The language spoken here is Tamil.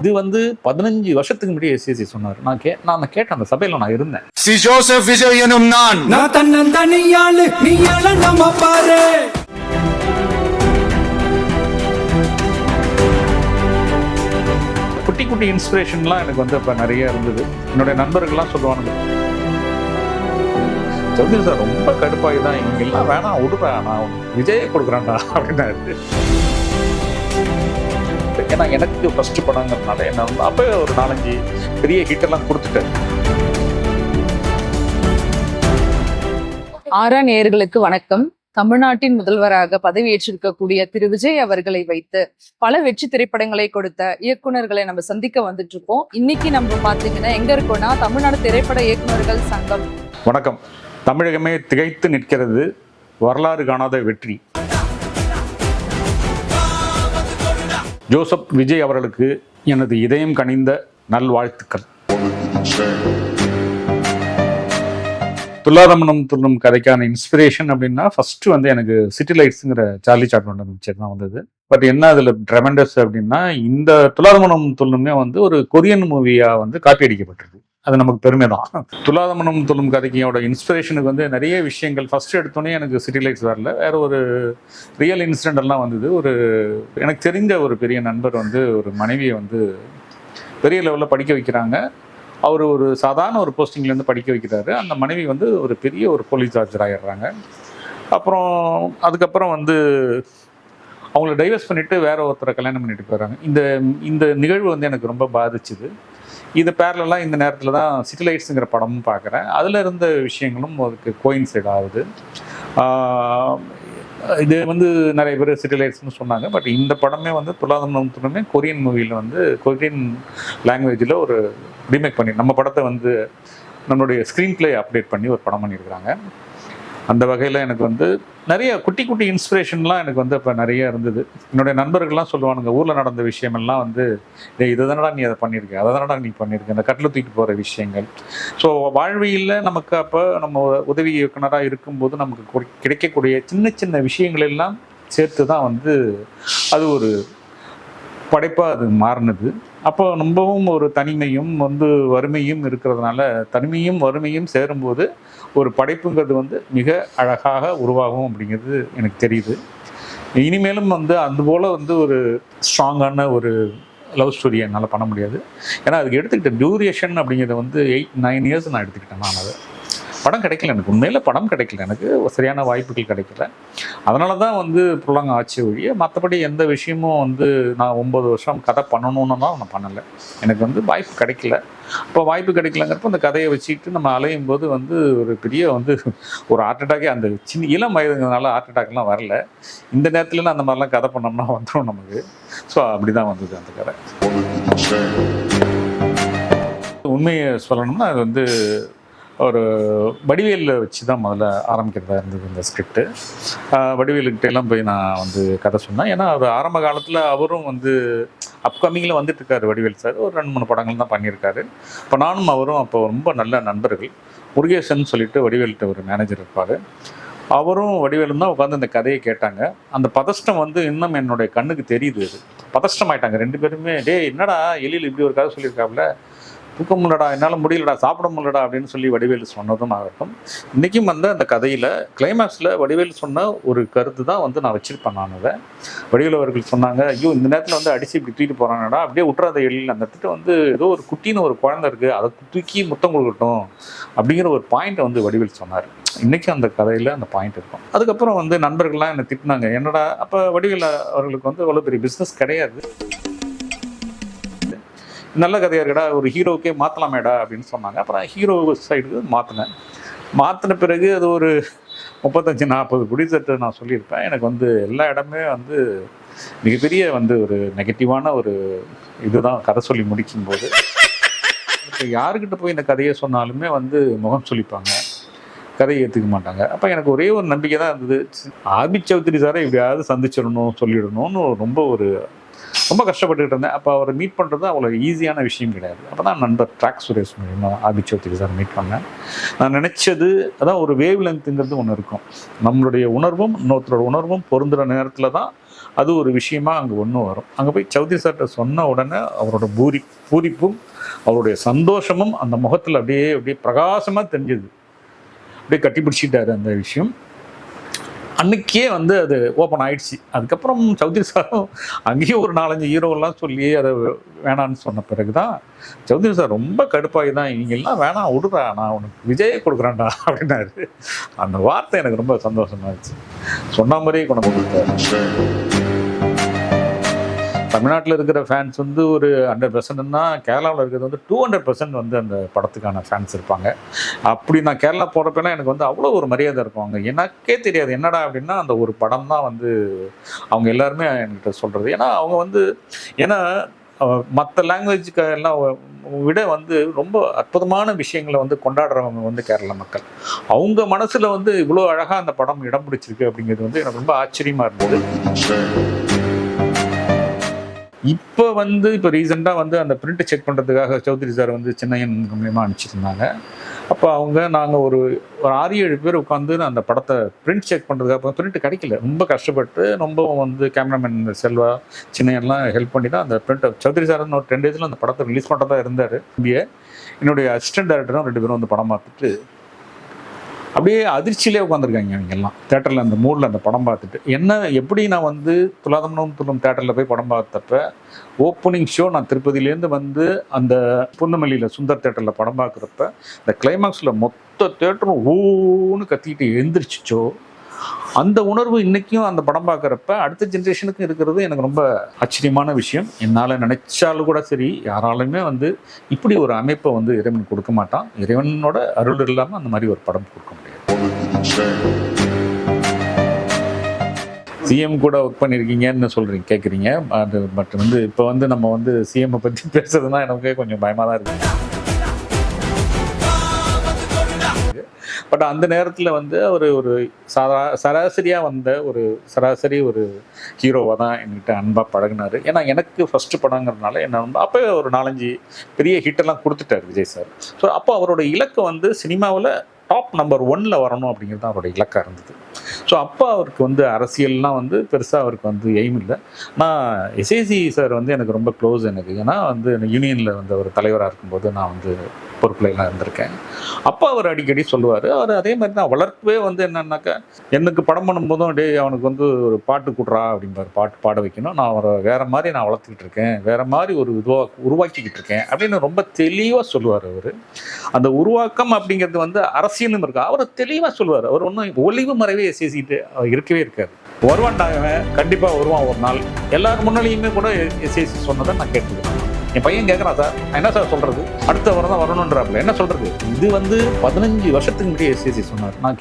இது வந்து 15 வருஷத்துக்கு முன்னாடி எஸ்சிசி சொன்னார். நான் கேட்டேன், அந்த சபையில் நான் இருந்தேன். சி ஜோசப் விஜய் எனும் நான் தன்னந்தனியாளு நீயால நம்ம பாரு. குட்டி குட்டி இன்ஸ்பிரேஷன்லாம் எனக்கு வந்து இப்போ நிறைய இருந்தது. என்னுடைய நண்பர்கள்லாம் சொல்லுவானுங்க, சௌத்ரி சார் ரொம்ப கடுப்பாகி தான் இங்கெல்லாம் வேணாம் விடுறேன், நான் விஜயை கொடுக்குறேன்டா அப்படின்னாரு. ஏன்னா எனக்கு ஃபர்ஸ்ட் படங்கிறதுனால என்ன வந்து அப்போ ஒரு 4-5 பெரிய ஹிட்டெல்லாம் கொடுத்துட்டேன். ஆரா நேயர்களுக்கு வணக்கம். தமிழ்நாட்டின் முதல்வராக பதவியேற்றிருக்கக்கூடிய திரு விஜய் அவர்களை வைத்து பல வெற்றி திரைப்படங்களை கொடுத்த இயக்குனர்களை நம்ம சந்திக்க வந்துட்டு இருக்கோம். இன்னைக்கு நம்ம பாத்தீங்கன்னா எங்க இருக்கோம்னா தமிழ்நாடு திரைப்பட இயக்குனர்கள் சங்கம். வணக்கம். தமிழகமே திகைத்து நிற்கிறது, வரலாறு காணாத வெற்றி. ஜோசப் விஜய் அவர்களுக்கு எனது இதயம் கனிந்த நல்வாழ்த்துக்கள். துல்லாதமனம் துள்ளும் கதைக்கான இன்ஸ்பிரேஷன் அப்படின்னா ஃபர்ஸ்ட் வந்து எனக்கு சிட்டி லைட்ஸுங்கிற சார்லி சாப்மன் பிக்சர் தான் வந்தது. பட் என்ன அதில் ட்ரெமெண்டஸ் அப்படின்னா, இந்த துல்லாதமனம் துள்ளுமே வந்து ஒரு கொரியன் மூவியா வந்து காப்பி அடிக்கப்பட்டிருக்கு. அது நமக்கு பெருமை தான். துல்லாதமனம் துள்ளும் கதைக்கையோட இன்ஸ்பிரேஷனுக்கு வந்து நிறைய விஷயங்கள் ஃபர்ஸ்ட் எடுத்தோன்னே எனக்கு சிட்டி லைட்ஸ் வரல, வேற ஒரு ரியல் இன்சிடென்ட் எல்லாம் வந்தது. ஒரு எனக்கு தெரிஞ்ச ஒரு பெரிய நண்பர் வந்து ஒரு மனைவியை வந்து பெரிய லெவலில் படிக்க வைக்கிறாங்க. அவர் ஒரு சாதாரண ஒரு போஸ்டிங்லேருந்து படிக்க வைக்கிறாரு. அந்த மனைவி வந்து ஒரு பெரிய ஒரு போலீஸ் ஆஃபீஸர் ஆகிடுறாங்க. அப்புறம் அதுக்கப்புறம் வந்து அவங்கள டைவர்ஸ் பண்ணிவிட்டு வேற ஒருத்தரை கல்யாணம் பண்ணிட்டு போயிடுறாங்க. இந்த நிகழ்வு வந்து எனக்கு ரொம்ப பாதிச்சுது. இது பேரலாம் இந்த நேரத்தில் தான் சிட்டி லைட்ஸுங்கிற படமும் பார்க்குறேன். அதில் இருந்த விஷயங்களும் அதுக்கு கோயின்சைட் ஆகுது. இது வந்து நிறைய பேர் சிட்டி லைட்ஸ்னு சொன்னாங்க. பட் இந்த படமே வந்து துல்லாதமனம் துள்ளுமே கொரியன் மூவியில் வந்து கொரியன் லாங்குவேஜில் ஒரு ரீமேக் பண்ணி நம்ம படத்தை வந்து நம்மளுடைய ஸ்க்ரீன் பிளே அப்டேட் பண்ணி ஒரு படம் பண்ணியிருக்கிறாங்க. அந்த வகையில் எனக்கு வந்து நிறைய குட்டி குட்டி இன்ஸ்பிரேஷன்லாம் எனக்கு வந்து இப்போ நிறைய இருந்தது. என்னுடைய நண்பர்கள்லாம் சொல்லுவானுங்க, ஊரில் நடந்த விஷயமெல்லாம் வந்து இதை தானடா நீ அதை பண்ணியிருக்க, அதை தானடா நீ பண்ணியிருக்க, இந்த கட்டில் தூக்கி போகிற விஷயங்கள். ஸோ வாழ்வியில் நமக்கு அப்போ நம்ம உதவி இயக்குனராக இருக்கும்போது நமக்கு கிடைக்கக்கூடிய சின்ன சின்ன விஷயங்கள் எல்லாம் சேர்த்து தான் வந்து அது ஒரு படைப்பாக அது மாறினது. அப்போ ரொம்பவும் ஒரு தனிமையும் வந்து வறுமையும் இருக்கிறதுனால, தனிமையும் வறுமையும் சேரும்போது ஒரு படைப்புங்கிறது வந்து மிக அழகாக உருவாகும் அப்படிங்கிறது எனக்கு தெரியுது. இனிமேலும் வந்து அதுபோல் வந்து ஒரு ஸ்ட்ராங்கான ஒரு லவ் ஸ்டோரியை என்னால் பண்ண முடியாது. ஏன்னா அதுக்கு எடுத்துக்கிட்ட டியூரேஷன் அப்படிங்கிறத வந்து 8-9 இயர்ஸ் நான் எடுத்துக்கிட்டேன். நான் அதை படம் கிடைக்கல, எனக்கு உண்மையில் படம் கிடைக்கல, எனக்கு சரியான வாய்ப்புகள் கிடைக்கல. அதனால தான் வந்து புலங்க ஆட்சி ஒழிய மற்றபடி எந்த விஷயமும் வந்து நான் 9 வருஷம் கதை பண்ணணுன்னு தான் நான் பண்ணலை. எனக்கு வந்து வாய்ப்பு கிடைக்கல. இப்போ வாய்ப்பு கிடைக்கலங்கிறப்ப அந்த கதையை வச்சுக்கிட்டு நம்ம அலையும் போது வந்து ஒரு பெரிய வந்து ஒரு ஹார்ட் அட்டாக்கே, அந்த சின்ன இளம் வயதுங்கிறதுனால ஹார்ட் அட்டாக்லாம் வரல. இந்த நேரத்துலலாம் அந்த மாதிரிலாம் கதை பண்ணோம்னா வந்துடும் நமக்கு. ஸோ அப்படி தான் வந்தது அந்த கதை. உண்மையை சொல்லணும்னா அது வந்து ஒரு வடிவேலில் வச்சு தான் முதல்ல ஆரம்பிக்கிறதா இருந்தது இந்த ஸ்கிரிப்டு. வடிவேலுக்கிட்டெல்லாம் போய் நான் வந்து கதை சொன்னேன். ஏன்னா அவர் ஆரம்ப காலத்தில் அவரும் வந்து அப்கமிங்கில் வந்துட்டுருக்காரு வடிவேல் சார். ஒரு 2-3 படங்கள் தான் பண்ணியிருக்காரு. இப்போ நானும் அவரும் அப்போ ரொம்ப நல்ல நண்பர்கள். முருகேசன் சொல்லிட்டு வடிவேல்கிட்ட ஒரு மேனேஜர் இருப்பார். அவரும் வடிவேலும் தான் உட்காந்து அந்த கதையை கேட்டாங்க. அந்த பதஷ்டம் வந்து இன்னும் என்னுடைய கண்ணுக்கு தெரியுது. அது பதஷ்டம் ஆயிட்டாங்க 2 பேருமே. என்னடா எழில் இப்படி ஒரு கதை சொல்லியிருக்காப்புல, தூக்க முடியலடா, என்னால் முடியலடா, சாப்பிட முடியலடா அப்படின்னு சொல்லி வடிவேல் சொன்னதும் ஆகட்டும். இன்றைக்கும் வந்து அந்த கதையில் கிளைமேக்ஸில் வடிவேல் சொன்ன ஒரு கருத்து தான் வந்து நான் வச்சுருப்பேன். நான் அதை வடிவேல் அவர்கள் சொன்னாங்க, ஐயோ இந்த நேரத்தில் வந்து அடித்து இப்படி தூக்கிட்டு போகிறாங்கடா, அப்படியே விட்டுறாத எழில், அந்த இடத்துல வந்து ஏதோ ஒரு குட்டின்னு ஒரு குழந்தை இருக்குது, அதை தூக்கி முத்தம் கொடுக்கட்டும் அப்படிங்கிற ஒரு பாயிண்ட்டை வந்து வடிவேல் சொன்னார். இன்றைக்கும் அந்த கதையில் அந்த பாயிண்ட் இருக்கும். அதுக்கப்புறம் வந்து நண்பர்கள்லாம் என்னை திட்டினாங்க, என்னடா அப்போ வடிவேல் அவர்களுக்கு வந்து அவ்வளோ பெரிய பிஸ்னஸ் கிடையாது, நல்ல கதையாக இருக்கடா, ஒரு ஹீரோவுக்கே மாற்றலாமேடா அப்படின்னு சொன்னாங்க. அப்புறம் ஹீரோ சைடுக்கு மாற்றின பிறகு அது ஒரு 35-40 ப்ரொடியூசர்கிட்ட நான் சொல்லியிருப்பேன். எனக்கு வந்து எல்லா இடமே வந்து மிகப்பெரிய வந்து ஒரு நெகட்டிவான ஒரு இதுதான் கதை சொல்லி முடிக்கும்போது. யாருக்கிட்ட போய் இந்த கதையை சொன்னாலுமே வந்து முகம் சொல்லிப்பாங்க, கதையை ஏற்றுக்க மாட்டாங்க. அப்போ எனக்கு ஒரே ஒரு நம்பிக்கை தான் இருந்தது, ஆபி சௌத்ரி சாரை எப்படியாவது சந்திச்சிடணும், சொல்லிடணும்னு ரொம்ப கஷ்டப்பட்டுக்கிட்டு இருந்தேன். அப்போ அவரை மீட் பண்ணுறது அவ்வளோ ஈஸியான விஷயம் கிடையாது. அப்போ தான் நண்பர் ட்ராக் சுரேஷ் மூலியமாக ஆபி சௌத்ரி சார் மீட் பண்ணேன். நான் நினச்சது அதான் ஒரு வேவ் லென்த்துங்கிறது ஒன்று இருக்கும். நம்மளுடைய உணர்வும் இன்னொருத்தரோட உணர்வும் பொருந்துகிற நேரத்தில் தான் அது ஒரு விஷயமா அங்கே ஒன்றும் வரும். அங்கே போய் சௌத்ரி சார்கிட்ட சொன்ன உடனே அவரோட பூரிப்பும் அவருடைய சந்தோஷமும் அந்த முகத்தில் அப்படியே அப்படியே பிரகாசமாக தெரிஞ்சது. அப்படியே கட்டி பிடிச்சிட்டாரு அந்த விஷயம். அன்னைக்கே வந்து அது ஓப்பன் ஆயிடுச்சு. அதுக்கப்புறம் சௌத்ரி சாரும் அங்கேயும் ஒரு 4-5 ஹீரோலாம் சொல்லி அதை வேணான்னு சொன்ன பிறகு தான் சௌத்ரி சார் ரொம்ப கடுப்பாகி தான் இவங்கெல்லாம் வேணாம் விடுறா, நான் உனக்கு விஜயை கொடுக்குறேன்டா அப்படின்னாரு. அந்த வார்த்தை எனக்கு ரொம்ப சந்தோஷமா இருந்துச்சு. சொன்ன மாதிரியே கொண்டு கொடுத்தாரு. தமிழ்நாட்டில் இருக்கிற ஃபேன்ஸ் வந்து ஒரு 100%ன்னா கேரளாவில் இருக்கிறது வந்து 200% வந்து அந்த படத்துக்கான ஃபேன்ஸ் இருப்பாங்க. அப்படி நான் கேரளா போகிறப்பெல்லாம் எனக்கு வந்து அவ்வளோ ஒரு மரியாதை இருக்கும். அங்கே எனக்கே தெரியாது என்னடா அப்படின்னா அந்த ஒரு படம் தான் வந்து அவங்க எல்லாருமே என்கிட்ட சொல்கிறது. ஏன்னா அவங்க வந்து ஏன்னா மற்ற லாங்குவேஜுக்கு எல்லாம் விட வந்து ரொம்ப அற்புதமான விஷயங்களை வந்து கொண்டாடுறவங்க வந்து கேரள மக்கள். அவங்க மனசில் வந்து இவ்வளோ அழகாக அந்த படம் இடம் பிடிச்சிருக்கு அப்படிங்கிறது வந்து எனக்கு ரொம்ப ஆச்சரியமாக இருந்தது. இப்போ ரீசெண்டாக வந்து அந்த பிரிண்ட் செக் பண்ணுறதுக்காக சௌத்ரி சார் வந்து சின்னையன் மூலியமாக அனுப்பிச்சிருந்தாங்க. அப்போ நாங்கள் ஒரு 6-7 பேர் உட்காந்து அந்த படத்தை பிரிண்ட் செக் பண்ணுறதுக்காக பிரிண்ட் கிடைக்கல. ரொம்ப கஷ்டப்பட்டு ரொம்ப வந்து கேமராமேன் செல்வா சின்னையன்லாம் ஹெல்ப் பண்ணி தான் அந்த பிரிண்ட்டை சௌத்ரி சார் ஒரு 2 டேஸில் அந்த படத்தை ரிலீஸ் பண்ணுறதா இருந்தார். என்னுடைய அசிஸ்டன்ட் டைரக்டரும் 2 பேரும் வந்து படம் பார்த்துட்டு அப்படியே அதிர்ச்சியிலே உட்காந்துருக்காங்க. அவங்க எல்லாம் தேட்டரில் அந்த மூடில் அந்த படம் பார்த்துட்டு எப்படி நான் வந்து துலாதமனம் துள்ளும் தேட்டரில் போய் படம் பார்த்தப்ப ஓப்பனிங் ஷோ நான் திருப்பதியிலேருந்து வந்து அந்த புந்தமல்லியில் சுந்தர் தேட்டரில் படம் பார்க்குறப்ப இந்த கிளைமாக்ஸில் மொத்த தேட்டரும் ஓன்னு கத்திக்கிட்டு எழுந்திரிச்சிச்சோ அந்த உணர்வு இன்றைக்கும் அந்த படம் பார்க்குறப்ப அடுத்த ஜென்ரேஷனுக்கு இருக்கிறது எனக்கு ரொம்ப ஆச்சரியமான விஷயம். என்னால் நினைச்சாலும் கூட சரி யாராலுமே வந்து இப்படி ஒரு அமைப்பை வந்து இறைவன் கொடுக்க மாட்டான். இறைவனோட அருள் இல்லாமல் அந்த மாதிரி ஒரு படம் கொடுக்க முடியாது. சிஎம் கூட ஒர்க் பண்ணியிருக்கீங்கன்னு கேட்குறீங்க. அது பட் வந்து இப்போ வந்து நம்ம வந்து சிஎம்மை பற்றி பேசுறதுனா எனக்கு கொஞ்சம் பயமாக தான் இருக்குது. பட் அந்த நேரத்தில் வந்து அவர் ஒரு சராசரியாக வந்த சராசரி ஒரு ஹீரோவாக தான் என்கிட்ட அன்பாக பழகினார். ஏன்னா எனக்கு ஃபஸ்ட்டு படங்கிறதுனால என்ன அப்போ ஒரு 4-5 பெரிய ஹிட்டெல்லாம் கொடுத்துட்டார் விஜய் சார். ஸோ அப்போ அவரோட இலக்கு வந்து சினிமாவில் டாப் நம்பர் 1ல் வரணும் அப்படிங்கிறது தான் அவரோட இலக்காக இருந்தது. ஸோ அப்போ அவருக்கு வந்து அரசியல்லாம் வந்து பெருசாக அவருக்கு வந்து எய்ம் இல்லை. நான் எஸ்ஏசி சார் வந்து எனக்கு ரொம்ப க்ளோஸ் எனக்கு. ஏன்னா வந்து யூனியனில் வந்து ஒரு தலைவராக இருக்கும்போது நான் வந்து பொறுப்புலாம் இருந்திருக்கேன். அப்போ அவர் அடிக்கடி சொல்லுவார். அவர் அதே மாதிரி தான் வளர்ப்பே வந்து என்னன்னாக்கா எனக்கு படம் பண்ணும்போதும் அவனுக்கு வந்து ஒரு பாட்டு கூடுறா அப்படிம்பார். பாட்டு பாட வைக்கணும், நான் அவரை வேறு மாதிரி நான் வளர்த்துக்கிட்டு இருக்கேன், வேறு மாதிரி ஒரு உருவாக்கிக்கிட்டு இருக்கேன் அப்படின்னு ரொம்ப தெளிவாக சொல்லுவார். அவர் அந்த உருவாக்கம் அப்படிங்கிறது வந்து அரசியலும் இருக்கா அவர் தெளிவாக சொல்லுவார். அவர் ஒன்றும் ஒளிவு மறைவே எஸ்ஏசிட்டு இருக்கவே இருக்காது. வருவான்டாகவன் கண்டிப்பாக வருவான் ஒரு நாள். எல்லாரும் முன்னாலேயுமே கூட எஸ்ஏசி சொன்னதை நான் கேட்டுக்கிறேன். என் பையன் கேட்குறான், சார் என்ன சார் சொல்கிறது, அடுத்த வாரம் தான் வரணுன்றாப்புல, என்ன சொல்கிறது, இது வந்து 15 வருஷத்துக்கு முன்னாடி எஸ்ஏசி சொன்னார். நான்